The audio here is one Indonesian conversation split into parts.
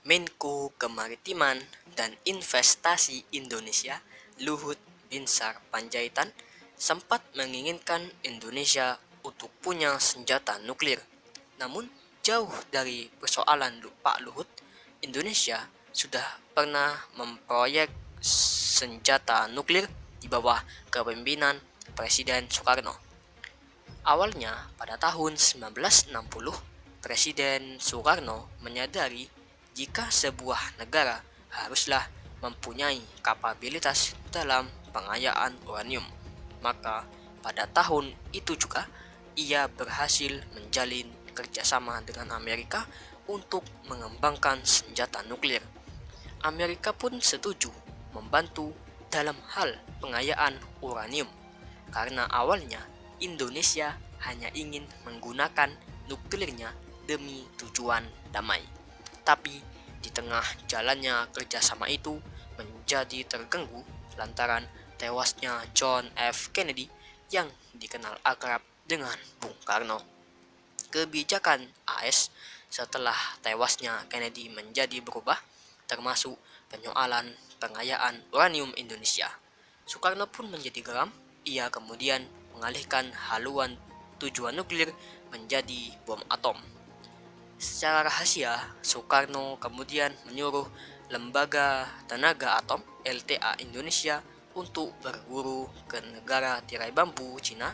Menko Kemaritiman dan Investasi Indonesia, Luhut Binsar Panjaitan, sempat menginginkan Indonesia untuk punya senjata nuklir. Namun, jauh dari persoalan Pak Luhut, Indonesia sudah pernah memproyek senjata nuklir di bawah kepemimpinan Presiden Soekarno. Awalnya, pada tahun 1960, Presiden Soekarno menyadari jika sebuah negara haruslah mempunyai kapabilitas dalam pengayaan uranium, maka pada tahun itu juga ia berhasil menjalin kerjasama dengan Amerika untuk mengembangkan senjata nuklir. Amerika pun setuju membantu dalam hal pengayaan uranium, karena awalnya Indonesia hanya ingin menggunakan nuklirnya demi tujuan damai. Tapi di tengah jalannya kerjasama itu menjadi terganggu lantaran tewasnya John F. Kennedy yang dikenal akrab dengan Bung Karno. Kebijakan AS setelah tewasnya Kennedy menjadi berubah, termasuk penyoalan pengayaan uranium Indonesia. Soekarno pun menjadi geram. Ia kemudian mengalihkan haluan tujuan nuklir menjadi bom atom. Secara rahasia, Soekarno kemudian menyuruh Lembaga Tenaga Atom (LTA) Indonesia untuk berburu ke negara tirai bambu Cina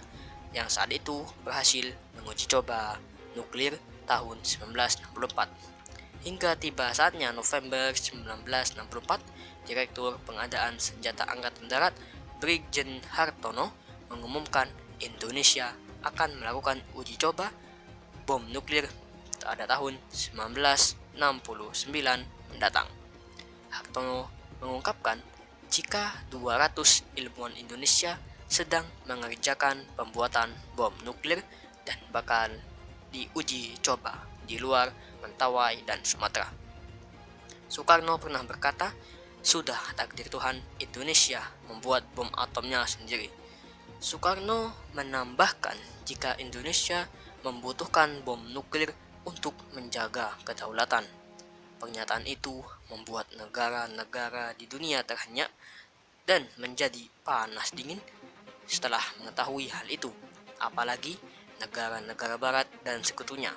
yang saat itu berhasil menguji coba nuklir tahun 1964. Hingga tiba saatnya November 1964, Direktur Pengadaan Senjata Angkatan Darat Brigjen Hartono mengumumkan Indonesia akan melakukan uji coba bom nuklir pada tahun 1969 mendatang. Hartono mengungkapkan jika 200 ilmuwan Indonesia sedang mengerjakan pembuatan bom nuklir dan bakal diuji coba di luar Mentawai dan Sumatera. Soekarno pernah berkata, sudah takdir Tuhan Indonesia membuat bom atomnya sendiri. Soekarno menambahkan jika Indonesia membutuhkan bom nuklir untuk menjaga kedaulatan. Pernyataan itu membuat negara-negara di dunia terhenyak dan menjadi panas dingin setelah mengetahui hal itu, apalagi negara-negara barat dan sekutunya.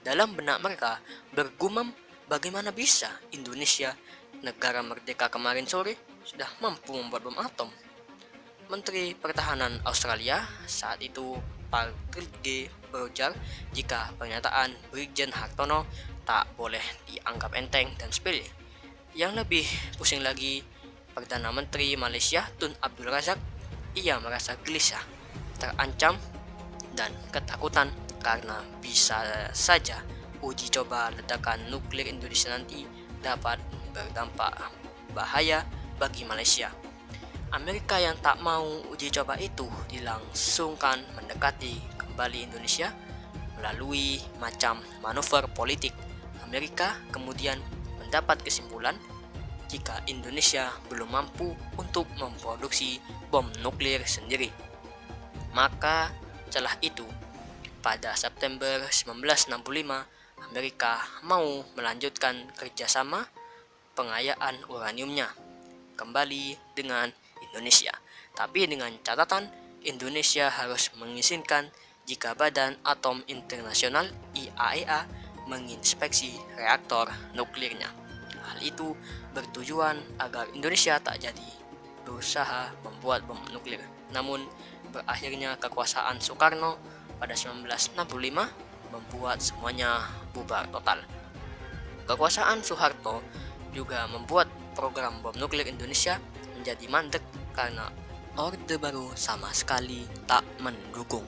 Dalam benak mereka bergumam, bagaimana bisa Indonesia, negara merdeka kemarin sore, sudah mampu membuat bom atom. Menteri Pertahanan Australia saat itu Patrick berujar jika pernyataan Brigjen Hartono tak boleh dianggap enteng dan sepele. Yang lebih pusing lagi, Perdana Menteri Malaysia Tun Abdul Razak, ia merasa gelisah, terancam dan ketakutan karena bisa saja uji coba ledakan nuklir Indonesia nanti dapat berdampak bahaya bagi Malaysia. Amerika yang tak mau uji coba itu dilangsungkan mendekati kembali Indonesia melalui macam manuver politik. Amerika kemudian mendapat kesimpulan jika Indonesia belum mampu untuk memproduksi bom nuklir sendiri. Maka setelah itu, pada September 1965, Amerika mau melanjutkan kerjasama pengayaan uraniumnya kembali dengan Indonesia, tapi dengan catatan Indonesia harus mengizinkan jika Badan Atom Internasional (IAEA) menginspeksi reaktor nuklirnya. Hal itu bertujuan agar Indonesia tak jadi berusaha membuat bom nuklir. Namun, berakhirnya kekuasaan Soekarno pada 1965 membuat semuanya bubar total. Kekuasaan Soeharto juga membuat program bom nuklir Indonesia menjadi mandek karena Orde Baru sama sekali tak mendukung.